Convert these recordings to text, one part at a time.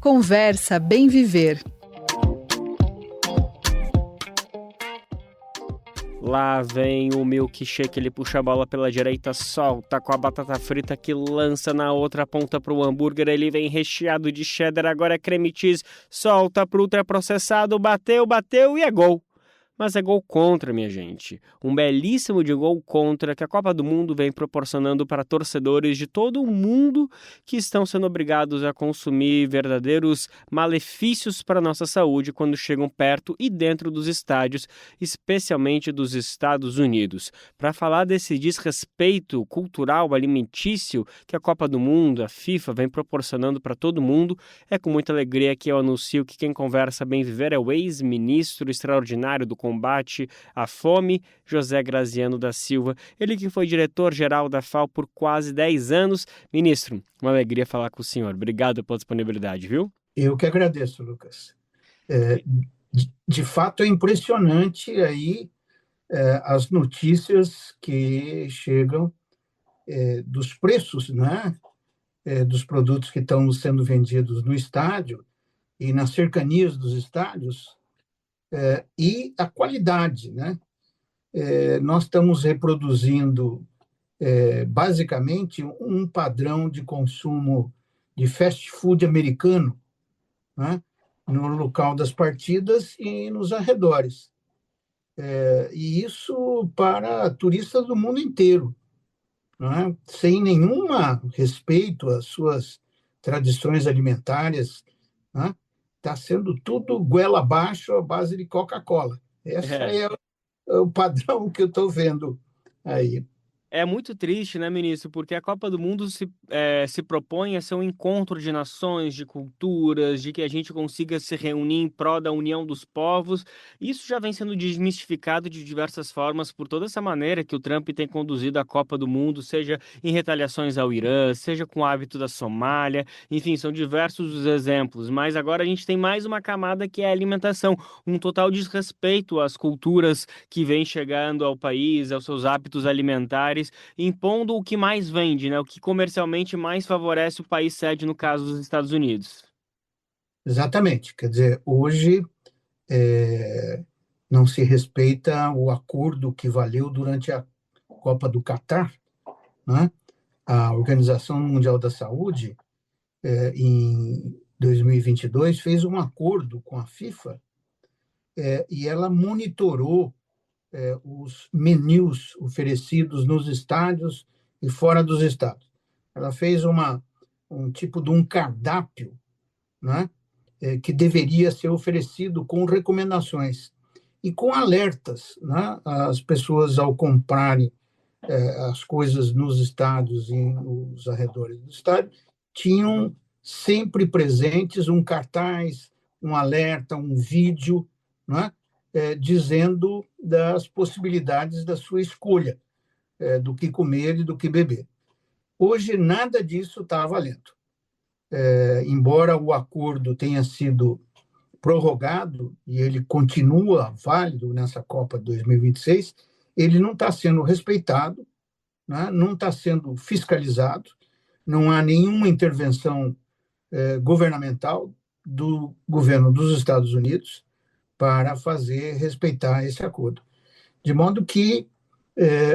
Conversa Bem Viver. Lá vem o milkshake, ele puxa a bola pela direita, solta com a batata frita que lança na outra ponta pro hambúrguer, ele vem recheado de cheddar, agora é creme cheese, solta pro ultraprocessado, bateu e é gol. Mas é gol contra, minha gente. Um belíssimo de gol contra que a Copa do Mundo vem proporcionando para torcedores de todo o mundo que estão sendo obrigados a consumir verdadeiros malefícios para a nossa saúde quando chegam perto e dentro dos estádios, especialmente dos Estados Unidos. Para falar desse desrespeito cultural, alimentício que a Copa do Mundo, a FIFA, vem proporcionando para todo mundo, é com muita alegria que eu anuncio que quem conversa bem viver é o ex-ministro extraordinário do combate à fome, José Graziano da Silva, ele que foi diretor-geral da FAO por quase 10 anos. Ministro, uma alegria falar com o senhor. Obrigado pela disponibilidade, viu? Eu que agradeço, Lucas. De fato, é impressionante aí as notícias que chegam dos preços, né, dos produtos que estão sendo vendidos no estádio e nas cercanias dos estádios, e a qualidade, né? Nós estamos reproduzindo, basicamente, um padrão de consumo de fast food americano, né? No local das partidas e nos arredores. E isso para turistas do mundo inteiro, né? Sem nenhum respeito às suas tradições alimentares, né? Está sendo tudo goela abaixo à base de Coca-Cola. Esse é o padrão que eu estou vendo aí. É muito triste, né, ministro? Porque a Copa do Mundo se propõe a ser um encontro de nações, de culturas, de que a gente consiga se reunir em prol da união dos povos. Isso já vem sendo desmistificado de diversas formas por toda essa maneira que o Trump tem conduzido a Copa do Mundo, seja em retaliações ao Irã, seja com o hábito da Somália. Enfim, são diversos os exemplos. Mas agora a gente tem mais uma camada que é a alimentação. Um total desrespeito às culturas que vem chegando ao país, aos seus hábitos alimentares, impondo o que mais vende, né? O que comercialmente mais favorece o país sede, no caso dos Estados Unidos. Exatamente. Quer dizer, hoje não se respeita o acordo que valeu durante a Copa do Catar, né? A Organização Mundial da Saúde, em 2022, fez um acordo com a FIFA, e ela monitorou os menus oferecidos nos estádios e fora dos estádios. Ela fez um tipo de um cardápio, né, que deveria ser oferecido com recomendações e com alertas, né, as pessoas ao comprarem as coisas nos estádios e nos arredores do estádio tinham sempre presentes um cartaz, um alerta, um vídeo, né, dizendo das possibilidades da sua escolha, do que comer e do que beber. Hoje, nada disso está valendo. Embora o acordo tenha sido prorrogado e ele continua válido nessa Copa de 2026, ele não está sendo respeitado, né? Não está sendo fiscalizado, não há nenhuma intervenção governamental do governo dos Estados Unidos para fazer respeitar esse acordo. De modo que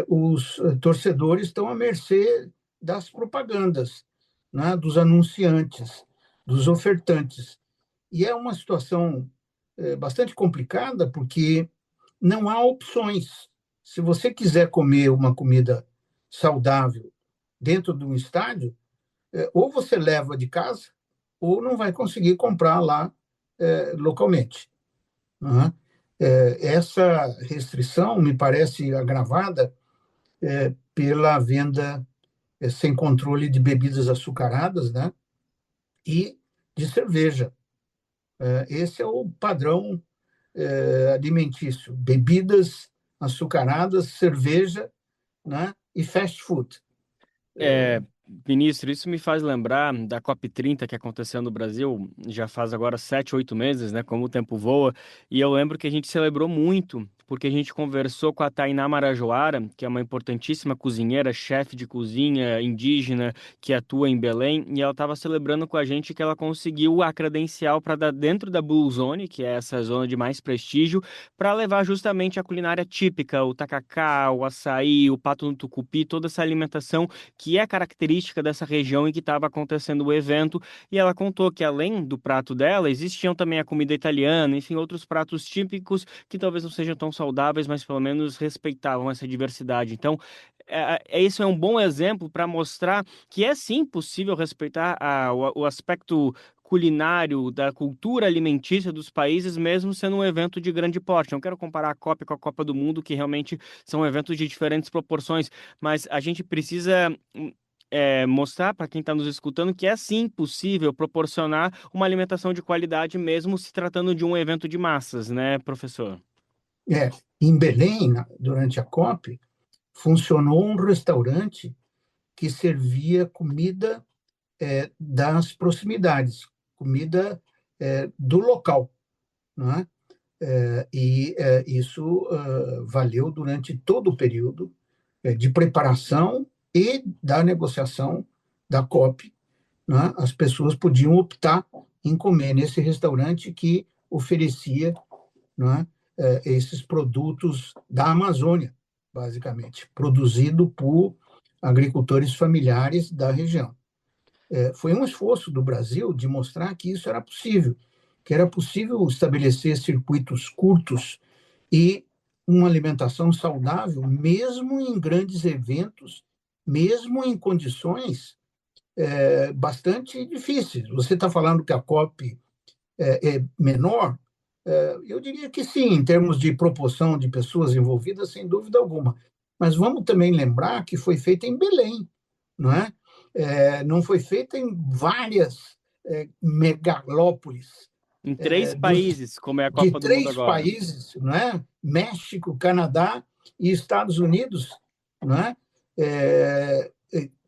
os torcedores estão à mercê das propagandas, né, dos anunciantes, dos ofertantes. E é uma situação bastante complicada, porque não há opções. Se você quiser comer uma comida saudável dentro de um estádio, ou você leva de casa, ou não vai conseguir comprar lá localmente. Uhum. Essa restrição me parece agravada pela venda sem controle de bebidas açucaradas, né, e de cerveja. Esse é o padrão alimentício: bebidas açucaradas, cerveja, né, e fast food. Ministro, isso me faz lembrar da COP30 que aconteceu no Brasil, já faz agora 7, 8 meses, né? Como o tempo voa, e eu lembro que a gente celebrou muito, porque a gente conversou com a Tainá Marajoara, que é uma importantíssima cozinheira, chefe de cozinha indígena que atua em Belém, e ela estava celebrando com a gente que ela conseguiu a credencial para dar dentro da Blue Zone, que é essa zona de mais prestígio, para levar justamente a culinária típica, o tacacá, o açaí, o pato no tucupi, toda essa alimentação que é característica dessa região em que estava acontecendo o evento. E ela contou que além do prato dela, existiam também a comida italiana, enfim, outros pratos típicos que talvez não sejam tão saudáveis, mas pelo menos respeitavam essa diversidade. Então, isso é um bom exemplo para mostrar que é sim possível respeitar o aspecto culinário da cultura alimentícia dos países, mesmo sendo um evento de grande porte. Não quero comparar a COP com a Copa do Mundo, que realmente são eventos de diferentes proporções, mas a gente precisa mostrar para quem está nos escutando que é sim possível proporcionar uma alimentação de qualidade, mesmo se tratando de um evento de massas, né, professor? É, em Belém, durante a COP, funcionou um restaurante que servia comida das proximidades, comida do local, não é? Isso valeu durante todo o período de preparação e da negociação da COP, né? As pessoas podiam optar em comer nesse restaurante que oferecia, né, esses produtos da Amazônia, basicamente, produzido por agricultores familiares da região. Foi um esforço do Brasil de mostrar que isso era possível, que era possível estabelecer circuitos curtos e uma alimentação saudável, mesmo em grandes eventos, mesmo em condições bastante difíceis. Você está falando que a COP é menor? Eu diria que sim, em termos de proporção de pessoas envolvidas, sem dúvida alguma. Mas vamos também lembrar que foi feita em Belém, não é? Não foi feita em várias megalópolis Em três dos países, como é a de Copa do Mundo três agora. países, não é? México, Canadá e Estados Unidos, não é?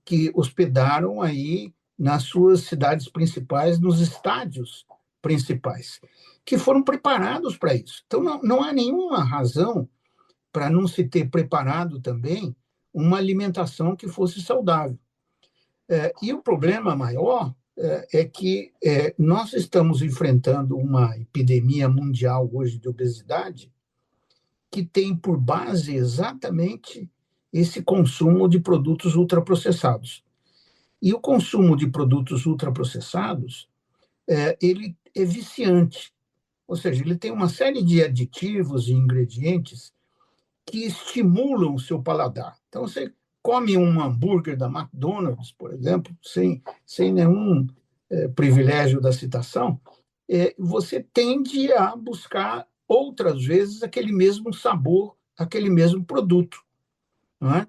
Que hospedaram aí nas suas cidades principais, nos estádios principais, que foram preparados para isso. Então, não há nenhuma razão para não se ter preparado também uma alimentação que fosse saudável. E o problema maior é que nós estamos enfrentando uma epidemia mundial hoje de obesidade que tem por base exatamente esse consumo de produtos ultraprocessados. E o consumo de produtos ultraprocessados, ele é viciante, ou seja, ele tem uma série de aditivos e ingredientes que estimulam o seu paladar. Então, você come um hambúrguer da McDonald's, por exemplo, sem nenhum privilégio da citação, você tende a buscar outras vezes aquele mesmo sabor, aquele mesmo produto. Não é?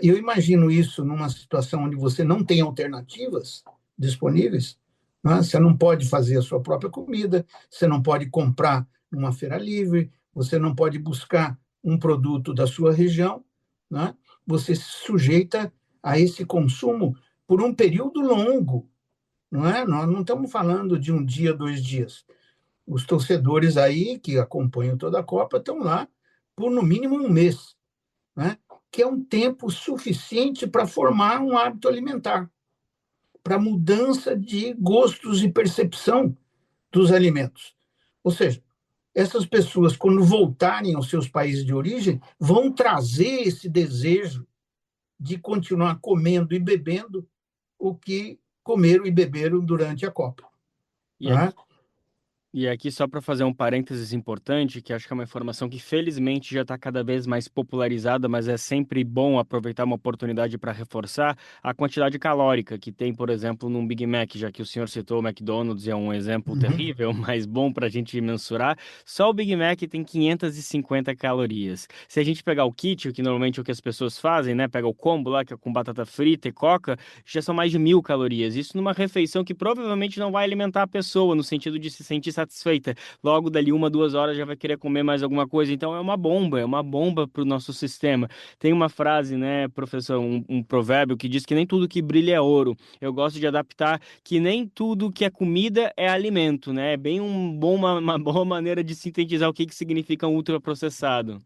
Eu imagino isso numa situação onde você não tem alternativas disponíveis, não é? Você não pode fazer a sua própria comida, você não pode comprar numa feira livre, você não pode buscar um produto da sua região, não é? Você se sujeita a esse consumo por um período longo, não é? Nós não estamos falando de um dia, 2 dias. Os torcedores aí que acompanham toda a Copa estão lá por no mínimo um mês, né? Que é um tempo suficiente para formar um hábito alimentar, para mudança de gostos e percepção dos alimentos. Ou seja, essas pessoas, quando voltarem aos seus países de origem, vão trazer esse desejo de continuar comendo e bebendo o que comeram e beberam durante a Copa. E Não aqui é? E aqui, só para fazer um parênteses importante, que acho que é uma informação que felizmente já está cada vez mais popularizada, mas é sempre bom aproveitar uma oportunidade para reforçar a quantidade calórica que tem, por exemplo, num Big Mac, já que o senhor citou o McDonald's, é um exemplo Uhum. terrível, mas bom para a gente mensurar. Só o Big Mac tem 550 calorias. Se a gente pegar o kit, o que normalmente é o que as pessoas fazem, né? Pega o combo lá, que é com batata frita e coca, já são mais de 1.000 calorias. Isso numa refeição que provavelmente não vai alimentar a pessoa, no sentido de se sentir satisfeita. Logo dali 1, 2 horas já vai querer comer mais alguma coisa. Então é uma bomba para o nosso sistema. Tem uma frase, né, professor, um provérbio que diz que nem tudo que brilha é ouro. Eu gosto de adaptar que nem tudo que é comida é alimento, né? É bem uma boa maneira de sintetizar o que significa um ultraprocessado.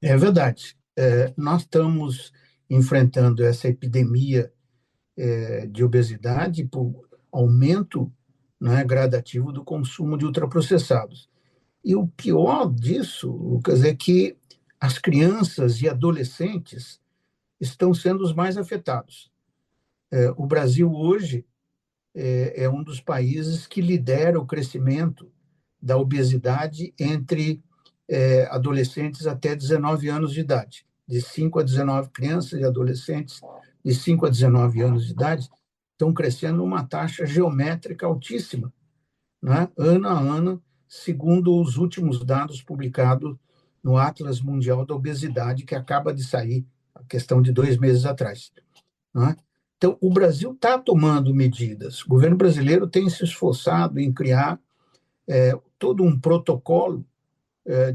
É verdade. Nós estamos enfrentando essa epidemia de obesidade por aumento, né, gradativo do consumo de ultraprocessados. E o pior disso, Lucas, é que as crianças e adolescentes estão sendo os mais afetados. O Brasil hoje é um dos países que lidera o crescimento da obesidade entre adolescentes até 19 anos de idade. De 5 a 19 crianças e adolescentes de 5 a 19 anos de idade estão crescendo uma taxa geométrica altíssima, né? Ano a ano, segundo os últimos dados publicados no Atlas Mundial da Obesidade, que acaba de sair, a questão de 2 meses atrás, né? Então, o Brasil está tomando medidas. O governo brasileiro tem se esforçado em criar todo um protocolo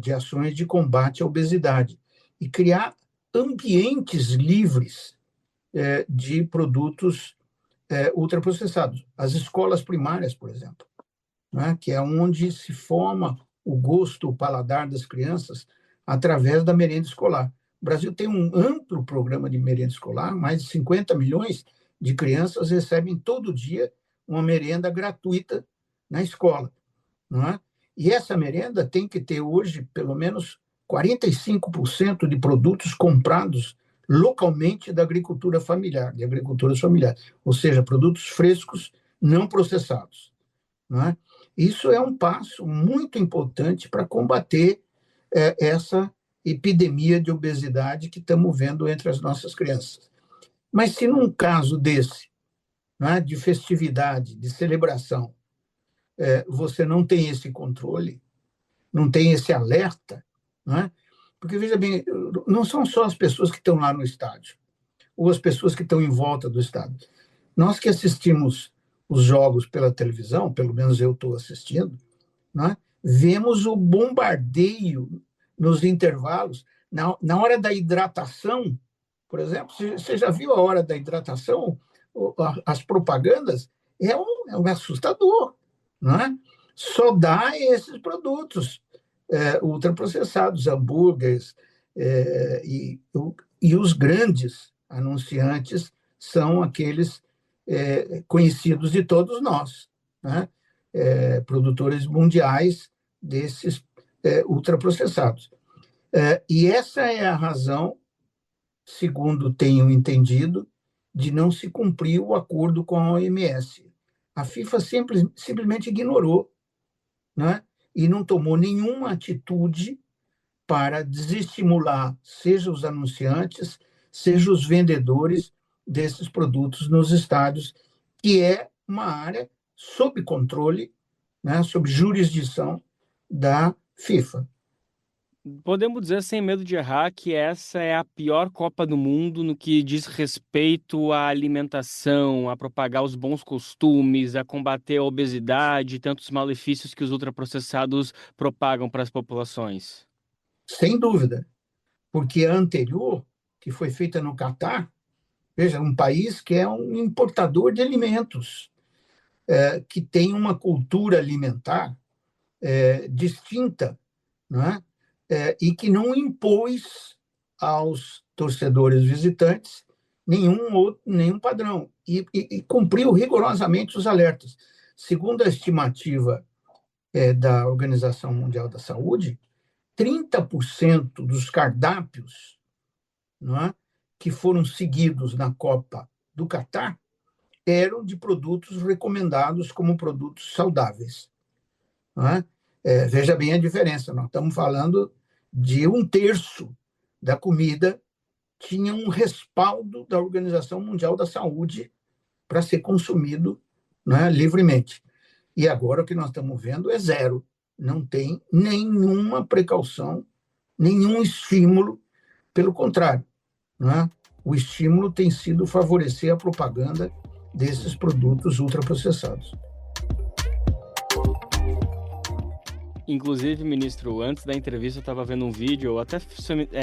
de ações de combate à obesidade e criar ambientes livres de produtos ultraprocessados. As escolas primárias, por exemplo, né, que é onde se forma o gosto, o paladar das crianças através da merenda escolar. O Brasil tem um amplo programa de merenda escolar, mais de 50 milhões de crianças recebem todo dia uma merenda gratuita na escola, não é? E essa merenda tem que ter hoje pelo menos 45% de produtos comprados localmente da agricultura familiar, de agriculturas familiares, ou seja, produtos frescos, não processados, não é? Isso é um passo muito importante para combater essa epidemia de obesidade que estamos vendo entre as nossas crianças. Mas se num caso desse, né, de festividade, de celebração, você não tem esse controle, não tem esse alerta, né? Porque, veja bem, não são só as pessoas que estão lá no estádio, ou as pessoas que estão em volta do estádio. Nós que assistimos os jogos pela televisão, pelo menos eu estou assistindo, né, vemos o bombardeio nos intervalos. Na hora da hidratação, por exemplo, você já viu a hora da hidratação? As propagandas é um assustador, não é? Só dá esses produtos ultraprocessados, hambúrgueres, e os grandes anunciantes são aqueles conhecidos de todos nós, né? Produtores mundiais desses ultraprocessados. E essa é a razão, segundo tenho entendido, de não se cumprir o acordo com a OMS. A FIFA simplesmente ignorou, né? E não tomou nenhuma atitude para desestimular, seja os anunciantes, seja os vendedores desses produtos nos estádios, que é uma área sob controle, né, sob jurisdição da FIFA. Podemos dizer, sem medo de errar, que essa é a pior Copa do Mundo no que diz respeito à alimentação, a propagar os bons costumes, a combater a obesidade e tantos malefícios que os ultraprocessados propagam para as populações. Sem dúvida, porque a anterior, que foi feita no Catar, veja, um país que é um importador de alimentos, que tem uma cultura alimentar distinta, né? E que não impôs aos torcedores visitantes nenhum padrão e cumpriu rigorosamente os alertas. Segundo a estimativa da Organização Mundial da Saúde, 30% dos cardápios, não é, que foram seguidos na Copa do Catar eram de produtos recomendados como produtos saudáveis, não é? Veja bem a diferença, nós estamos falando de 1/3 da comida tinha um respaldo da Organização Mundial da Saúde para ser consumido, né, livremente. E agora o que nós estamos vendo é zero. Não tem nenhuma precaução, nenhum estímulo, pelo contrário, né? O estímulo tem sido favorecer a propaganda desses produtos ultraprocessados. Inclusive, ministro, antes da entrevista eu estava vendo um vídeo, eu até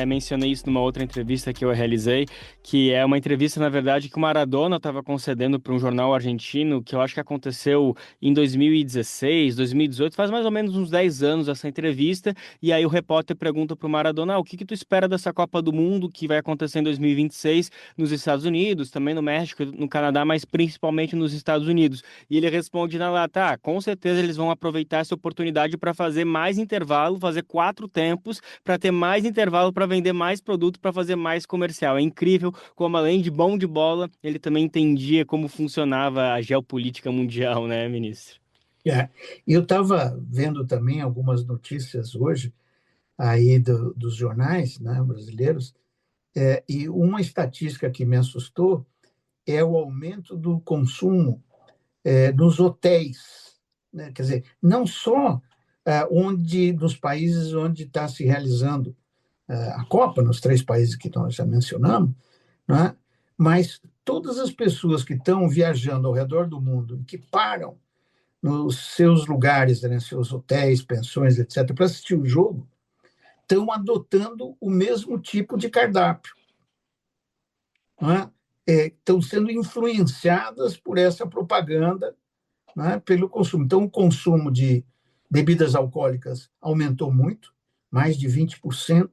mencionei isso numa outra entrevista que eu realizei, que é uma entrevista, na verdade, que o Maradona estava concedendo para um jornal argentino, que eu acho que aconteceu em 2016, 2018, faz mais ou menos uns 10 anos essa entrevista, e aí o repórter pergunta para o Maradona, o que que tu espera dessa Copa do Mundo que vai acontecer em 2026 nos Estados Unidos, também no México, no Canadá, mas principalmente nos Estados Unidos. E ele responde na lata, com certeza eles vão aproveitar essa oportunidade para fazer mais intervalo, fazer 4 tempos, para ter mais intervalo para vender mais produto, para fazer mais comercial. É incrível como, além de bom de bola, ele também entendia como funcionava a geopolítica mundial, né, ministro? É. Eu estava vendo também algumas notícias hoje aí dos jornais, né, brasileiros, e uma estatística que me assustou é o aumento do consumo nos hotéis, né? Quer dizer, não só nos países onde está se realizando a Copa, nos 3 países que nós já mencionamos, né? Mas todas as pessoas que estão viajando ao redor do mundo, que param nos seus lugares, né, seus hotéis, pensões, etc., para assistir o jogo, estão adotando o mesmo tipo de cardápio, né? Estão sendo influenciadas por essa propaganda, né, pelo consumo. Então, o consumo de bebidas alcoólicas aumentou muito, mais de 20%,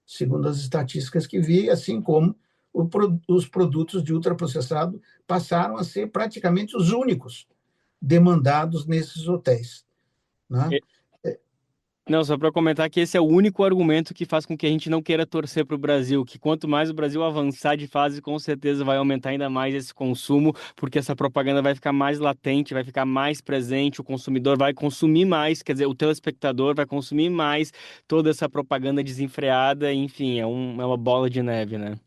segundo as estatísticas que vi, assim como os produtos de ultraprocessado passaram a ser praticamente os únicos demandados nesses hotéis, né? Não, só para comentar que esse é o único argumento que faz com que a gente não queira torcer para o Brasil, que quanto mais o Brasil avançar de fase, com certeza vai aumentar ainda mais esse consumo, porque essa propaganda vai ficar mais latente, vai ficar mais presente, o consumidor vai consumir mais, quer dizer, o telespectador vai consumir mais toda essa propaganda desenfreada, enfim, é uma bola de neve, né?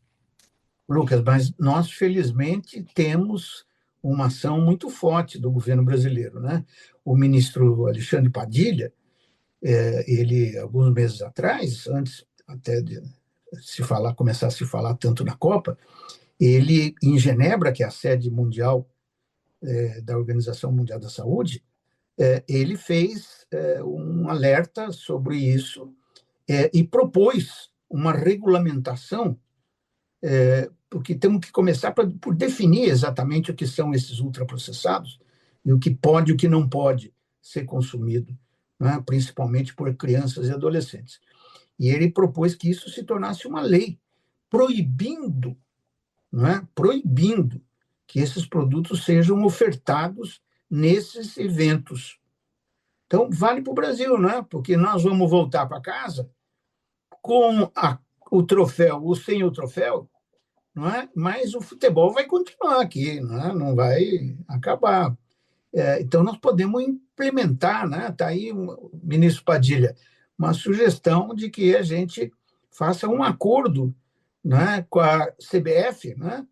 Lucas, mas nós, felizmente, temos uma ação muito forte do governo brasileiro, né? O ministro Alexandre Padilha, ele, alguns meses atrás, antes até de começar a se falar tanto na Copa, ele, em Genebra, que é a sede mundial da Organização Mundial da Saúde, ele fez um alerta sobre isso e propôs uma regulamentação, porque temos que começar por definir exatamente o que são esses ultraprocessados e o que pode e o que não pode ser consumido, né, principalmente por crianças e adolescentes. E ele propôs que isso se tornasse uma lei, proibindo, né, proibindo que esses produtos sejam ofertados nesses eventos. Então, vale para o Brasil, né? Porque nós vamos voltar para casa com o troféu ou sem o troféu, não é? Mas o futebol vai continuar aqui, não é? Não vai acabar. Então, nós podemos implementar, né? Está aí, ministro Padilha, uma sugestão de que a gente faça um acordo, né, com a CBF, né,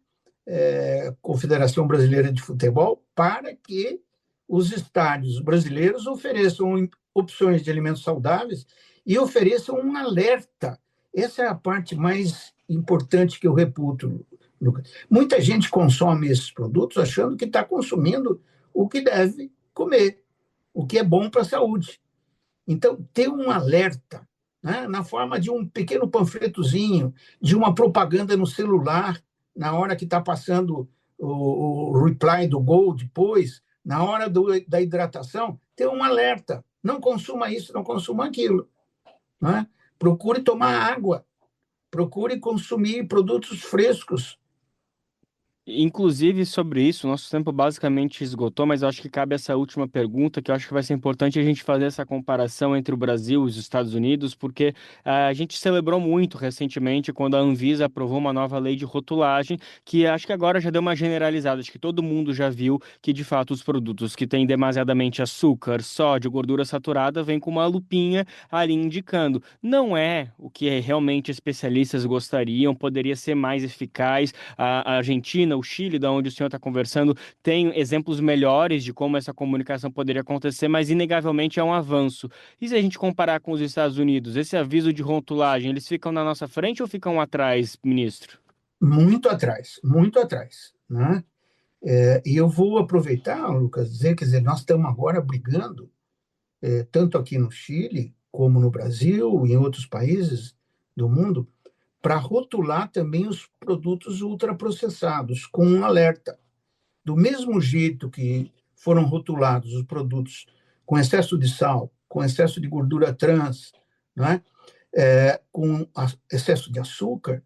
Confederação Brasileira de Futebol, para que os estádios brasileiros ofereçam opções de alimentos saudáveis e ofereçam um alerta. Essa é a parte mais importante que eu reputo, Lucas. Muita gente consome esses produtos achando que está consumindo o que deve comer, o que é bom para a saúde. Então, ter um alerta, né, na forma de um pequeno panfletozinho, de uma propaganda no celular, na hora que está passando o reply do gol depois, na hora da hidratação, ter um alerta. Não consuma isso, não consuma aquilo. Né? Procure tomar água, procure consumir produtos frescos. Inclusive, sobre isso, nosso tempo basicamente esgotou, mas eu acho que cabe essa última pergunta, que eu acho que vai ser importante a gente fazer essa comparação entre o Brasil e os Estados Unidos, porque a gente celebrou muito recentemente quando a Anvisa aprovou uma nova lei de rotulagem, que acho que agora já deu uma generalizada, acho que todo mundo já viu que, de fato, os produtos que têm demasiadamente açúcar, sódio, gordura saturada, vêm com uma lupinha ali indicando. Não é o que realmente especialistas gostariam, poderia ser mais eficaz. A Argentina, o Chile, da onde o senhor está conversando, tem exemplos melhores de como essa comunicação poderia acontecer, mas inegavelmente é um avanço. E se a gente comparar com os Estados Unidos, esse aviso de rotulagem, eles ficam na nossa frente ou ficam atrás, ministro? Muito atrás, muito atrás. Né? E eu vou aproveitar, Lucas, dizer, quer dizer, nós estamos agora brigando, tanto aqui no Chile, como no Brasil, em outros países do mundo, para rotular também os produtos ultraprocessados, com um alerta. Do mesmo jeito que foram rotulados os produtos com excesso de sal, com excesso de gordura trans, não é? Com excesso de açúcar,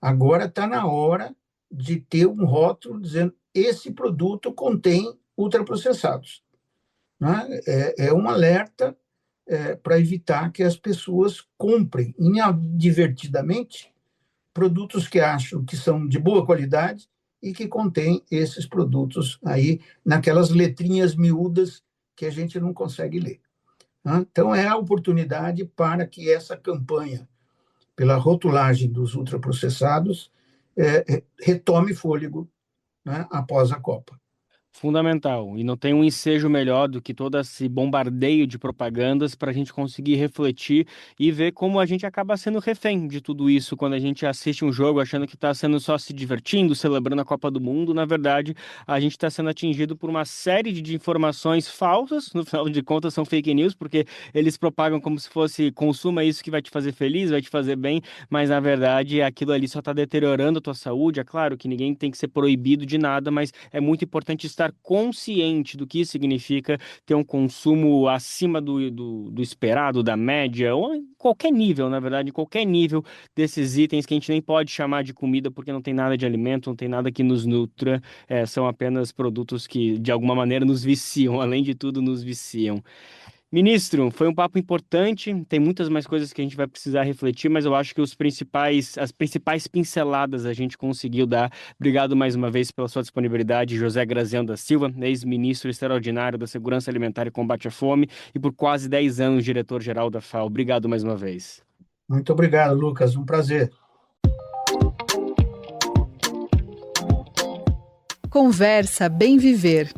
agora está na hora de ter um rótulo dizendo esse produto contém ultraprocessados. Não é? É um alerta para evitar que as pessoas comprem inadvertidamente produtos que acham que são de boa qualidade e que contêm esses produtos aí naquelas letrinhas miúdas que a gente não consegue ler. Né? Então, é a oportunidade para que essa campanha pela rotulagem dos ultraprocessados retome fôlego, né, após a Copa. Fundamental. E não tem um ensejo melhor do que todo esse bombardeio de propagandas para a gente conseguir refletir e ver como a gente acaba sendo refém de tudo isso quando a gente assiste um jogo achando que está sendo só se divertindo, celebrando a Copa do Mundo. Na verdade, a gente está sendo atingido por uma série de informações falsas. No final de contas, são fake news, porque eles propagam como se fosse consuma isso que vai te fazer feliz, vai te fazer bem, mas na verdade aquilo ali só está deteriorando a tua saúde. É claro que ninguém tem que ser proibido de nada, mas é muito importante estar consciente do que significa ter um consumo acima do esperado, da média, ou em qualquer nível, na verdade, em qualquer nível desses itens que a gente nem pode chamar de comida porque não tem nada de alimento, não tem nada que nos nutra, são apenas produtos que de alguma maneira nos viciam, além de tudo, nos viciam. Ministro, foi um papo importante. Tem muitas mais coisas que a gente vai precisar refletir, mas eu acho que as principais pinceladas a gente conseguiu dar. Obrigado mais uma vez pela sua disponibilidade, José Graziano da Silva, ex-ministro extraordinário da Segurança Alimentar e Combate à Fome e por quase 10 anos diretor-geral da FAO. Obrigado mais uma vez. Muito obrigado, Lucas. Um prazer. Conversa Bem Viver.